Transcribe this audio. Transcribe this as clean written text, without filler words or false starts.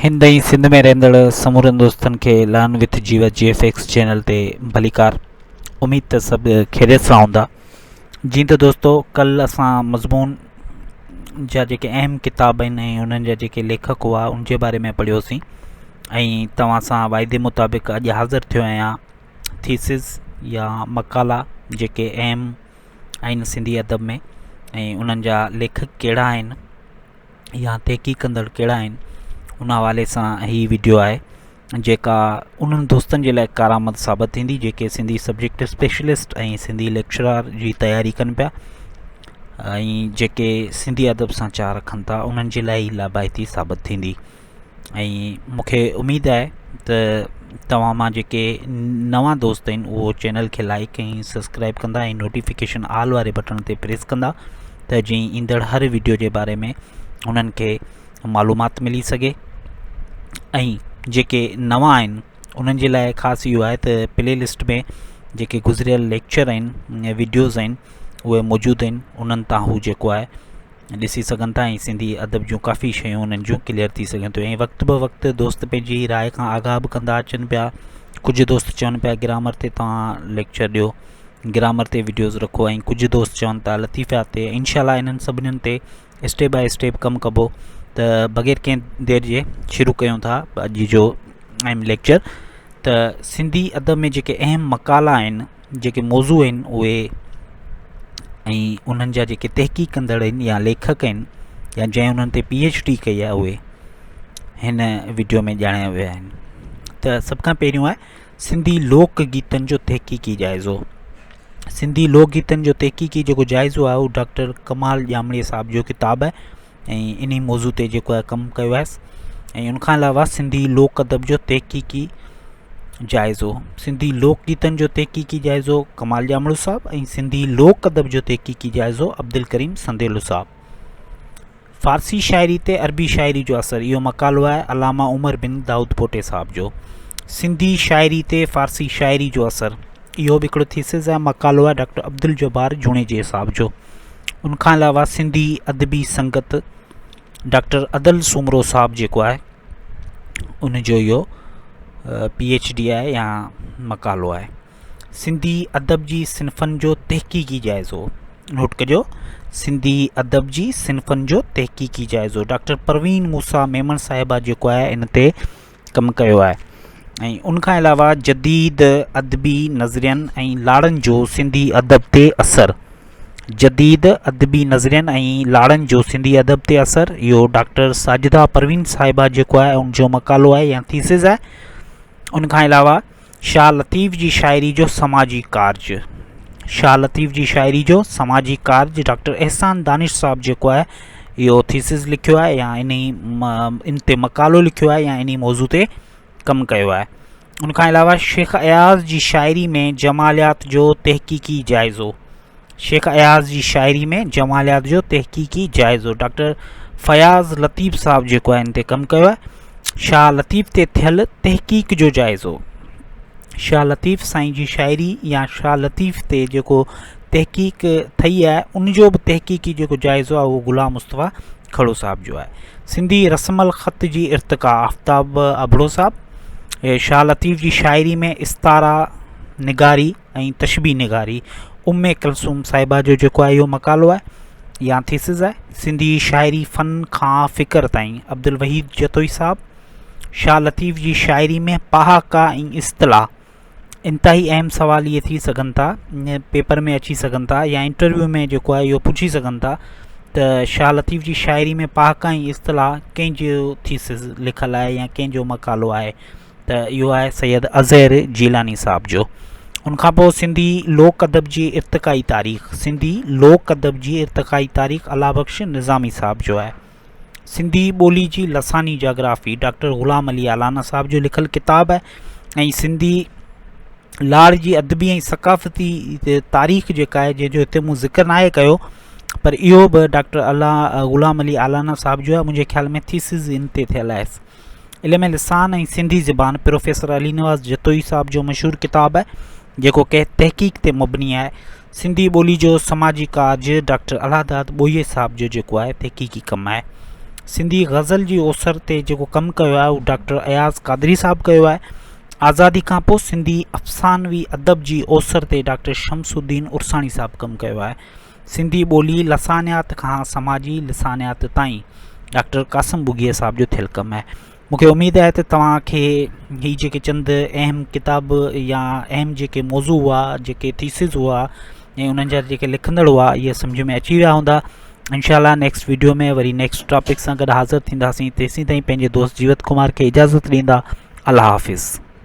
हिंदई सिंध में रहंदड़ समूरनि दोस्तनि खे लर्न विथ जीवा GFX चैनल ते भलीकार। उम्मीद त सभु खैरियत सां हूंदा। जी त दोस्तो, कल असां मज़मून जा जेके अहम किताब आहिनि ऐं उन्हनि जा जेके लेखक हुआ उन जे बारे में पढ़ियोसीं ऐं तव्हां सां वाइदे मुताबिक़ अॼु हाज़िर थियो आहियां थीसिस या मकाला जेके अहम आहिनि सिंधी अदब में ऐं उन्हनि जा लेखक कहिड़ा आहिनि या तहक़ीक़ कंदड़ कहिड़ा आहिनि उन हवाले सां ही वीडियो आहे जेका उन्हनि दोस्तनि जे लाइ कारआमद साबित थींदी जेके सिंधी सब्जेक्ट स्पेशलिस्ट ऐं सिंधी लेक्चरार जी तयारी कनि पिया ऐं जेके सिंधी अदब सां चाह रखनि था उन्हनि जे लाइ लाभाइती साबित थींदी। ऐं मूंखे उमेद आहे त तव्हां मां जेके नवां दोस्त आहिनि उहो चैनल खे लाइक ऐं सब्सक्राइब कंदा ऐं नोटिफिकेशन ऑल वारे बटन ते प्रेस कंदा त जीअं ईंदड़ हर वीडियो जे बारे में उन्हनि खे मालूमात मिली सघे। ऐं जेके नवां आहिनि उन्हनि जे लाइ ख़ासि इहो आहे त प्ले लिस्ट में जेके गुज़िरियल लेक्चर आहिनि वीडियोज़ आहिनि उहे मौजूदु आहिनि। उन्हनि तां हू जेको आहे ॾिसी सघनि था ऐं सिंधी अदब जूं काफ़ी शयूं उन्हनि जूं क्लियर थी सघनि थियूं। ऐं वक़्तु ब वक़्तु दोस्त पंहिंजी राय खां आगाह बि कंदा अचनि पिया। कुझु दोस्त चवनि पिया ग्रामर ते तव्हां लेक्चर ॾियो, ग्रामर ते वीडियोज़ रखो, ऐं कुझु दोस्त चवनि था लतीफ़ात ते। इंशाअल्लाह इन्हनि सभिनीनि ते स्टेप बाय स्टेप कमु कबो त बग़ैर कंहिं देरि जे शुरू कयूं था अॼु जो अहम लेक्चर। त सिंधी अदब में जेके अहम मकाला आहिनि, जेके मौज़ू आहिनि उहे ऐं उन्हनि जा जेके तहक़ीक़ कंदड़ आहिनि या लेखक आहिनि या जंहिं उन्हनि ते PhD कई आहे उहे हिन वीडियो में ॼाणाया विया आहिनि। त सभ खां पहिरियों आहे सिंधी लोक गीतनि जो तहक़ीक़ी जाइज़ो। सिंधी लोक गीतनि जो तहक़ीक़ी जेको जाइज़ो आहे उहो डॉक्टर कमाल ॼामड़ीअ साहब जो किताबु आहे ऐं इन मौज़ू ते जेको आहे कमु कयो आहे। ऐं उनखां अलावा सिंधी लोक अदब जो तहक़ीक़ी जाइज़ो, सिंधी लोक गीतनि जो तहक़ीक़ी जाइज़ो कमाल ॼामड़ो साहब ऐं सिंधी लोक अदब जो तहक़ीक़ी जाइज़ो अब्दुल करीम संदेलु साहब। फ़ारसी शाइरी ते अरबी शाइरी जो असर, इहो मकालो आहे अलामा उमर बिन दाऊद पोटे साहब जो। सिंधी शाइरी ते फ़ारसी शाइरी जो असर, इहो बि हिकिड़ो थीसिस आहे, मकालो आहे डॉक्टर अब्दुल जब्बार जुणेजे साहब जो। उनखां अलावा सिंधी अदबी संगत, डॉक्टर अदल सुमरो साहब जेको आहे उनजो इहो PhD आहे या मकालो आहे। सिंधी अदब जी सिन्फ़नि जो तहक़ीक़ी जाइज़ो, नोट कजो, सिंधी अदब जी सिन्फ़नि जो तहक़ीक़ी जाइज़ो डॉक्टर परवीन मूसा मेमन साहिबा जेको आहे इन ते कमु कयो आहे। ऐं उनखां अलावा जदीद अदबी नज़रियनि ऐं लाड़नि जो सिंधी अदब ते असर, जदीद अदबी नज़रियनि ऐं लाड़नि जो सिंधी अदब ते असर, इहो डॉक्टर साजिदा परवीन साहिबा जेको आहे उनजो मकालो आहे या थीसिस आहे। उनखां अलावा शाह लतीफ़ जी शाइरी जो समाजी कार्ज, शाह लतीफ़ जी शाइरी जो समाजी कार्ज डॉक्टर एहसान दानिश साहब जेको आहे इहो थीसिस लिखियो आहे या इन ते मकालो लिखियो आहे या इन मौज़ू ते कमु कयो आहे। उनखां अलावा शेख अयाज़ जी शाइरी में जमालियात जो तहक़ीक़ी जाइज़ो, शेख अयाज़ जी शाइरी में जमालियात जो तहक़ीक़ी जाइज़ो डॉक्टर फ़याज़ लतीफ़ साहब जेको आहे इन ते कमु कयो आहे। शाह लतीफ़ ते थियल तहक़ीक़ जो जाइज़ो, शाह लतीफ़ साईं जी शाइरी या शाह लतीफ़ ते जेको तहक़ीक़ थी आहे उनजो बि तहक़ीक़ी जेको जाइज़ो आहे उहो गुलाम मुस्तफ़ा खड़ो साहब जो आहे। सिंधी रस्मल ख़त जी इर्तिक़ा, आफ्ताब अबड़ो साहब। शाह लतीफ़ जी शाइरी में इस्तारा निगारी ऐं तशबी निगारी, उम्मे कलसूम साहिबा जो जेको आहे इहो मकालो आहे या थीसिस आहे। सिंधी शाइरी फ़न खां फ़िक्र ताईं, अब्दुल वहीद जतोई साहब। शाह लतीफ़ जी शाइरी में पहाका ऐं इस्तिलाह, इंतहाई अहम सवाल इहे थी सघनि था, पेपर में अची सघनि था या इंटरव्यू में जेको आहे इहो पुछी सघनि था त शाह लतीफ़ जी शाइरी में पहाका ऐं इस्तिलाह कंहिंजो थीसिस लिखियलु आहे या कंहिंजो मकालो आहे, त इहो आहे सैयद अज़हर जीलानी साहब जो। उनखां पोइ सिंधी लोक अदब जी इर्तिक़ाई तारीख़, सिंधी लोक अदब जी इर्तिक़ाई तारीख़ अलाबख्श निज़ामी साहब जो आहे। सिंधी ॿोली जी लसानी जाग्राफ़ी, डॉक्टर ग़ुलाम अली आलाना साहब जो लिखियलु किताबु आहे। ऐं सिंधी लाड़ जी अदबी ऐं सक़ाफ़ती तारीख़ जेका आहे जंहिंजो हिते मूं ज़िक्र नाहे कयो पर इहो बि डॉक्टर ग़ुलाम अली आलाना साहब जो आहे, मुंहिंजे ख़्याल में थीसिस इन ते थियल आहे। इल्म लिसान ऐं सिंधी ज़बान, प्रोफेसर अली नवाज़ जतोई साहब जो मशहूरु किताबु आहे जेको कंहिं तहक़ीक़ ते मबनी आहे। सिंधी ॿोली जो समाजी कार्ज, डॉक्टर अलादाद ॿोईअ साहब जो जेको आहे तहक़ीक़ी कमु आहे। सिंधी गज़ल जी ओसर ते जेको कमु कयो आहे उहो डॉक्टर अयाज़ कादरी साहब कयो आहे। आज़ादी खां पोइ सिंधी अफ़सानवी अदब जी ओसर ते डॉक्टर शमसुद्दीन उरसाणी साहब कमु कयो आहे। सिंधी ॿोली लसानियात खां समाजी लिसानियात ताईं डॉक्टर कासिम बुॻीअ साहब जो थियल कमु आहे। मूंखे उमेदु आहे त तव्हांखे ही जेके चंद अहम किताब या अहम जेके मौज़ू हुआ, जेके थीसिस हुआ ऐं उन्हनि जा जेके लिखंदड़ हुआ, इहे सम्झ में अची विया हूंदा। इंशाअल्लाह नेक्स्ट वीडियो में वरी नेक्स्ट टॉपिक सां गॾु हाज़िर थींदासीं। तेसीं ताईं पंहिंजे दोस्त जीवत कुमार खे इजाज़त ॾींदा। अल्लाह हाफ़िज़।